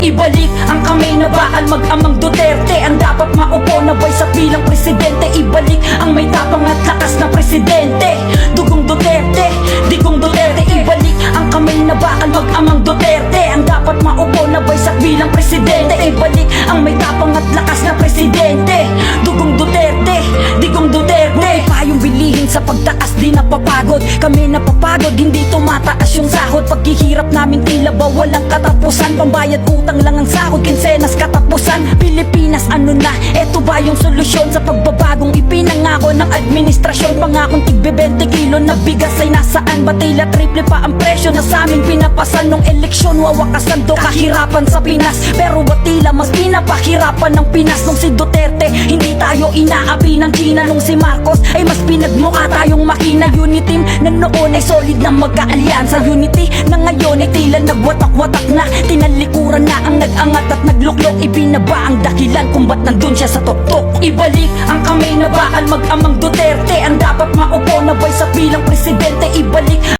Ibalik ang kamay na bakal mag-amang Duterte, ang dapat maupo na boy sa bilang presidente. Ibalik ang may tapang at lakas na presidente, Dugong Duterte, Digong Duterte. Ibalik ang kamay na bakal mag-amang Duterte, ang dapat maupo na boy sa bilang presidente. Ibalik ang may tapang at lakas na presidente, Dugong Duterte, Digong Duterte. May payong bilihin sa pagtaas di napapagod, kami napapagod hindi tumataas yung sahod. Paghihirap namin tila ba walang katapusan, pambayad utang lang ang sahod, kinsenas katapusan. Pilipinas ano na, eto ba yung solusyon sa pagbabagong ipinangako ng administrasyon? Pangakong tig-20 kilo na bigas ay nasaan ba? Tila triple pa ang presyo na sa amin pinapasan nung eleksyon. Wawakasan to kahirapan sa Pinas, pero ba tila mas pinapahirapan ng Pinas nung si Duterte? Hindi tayo inaapi ng China nung si Marcos ay mas pinagmukha tayong makina. Unity team na noon ay solid na magkaalyansa, unity na ngayon ay tila nagwatak-watak na. Tinalikuran na ang nag-angat at nagluklok, ibinaba ang dahilan kung ba't nandun siya sa tuktok. Ibalik ang kamay na bakal mag-amang Duterte, ang dapat maupo na boy sa bilang presidente. Ibalik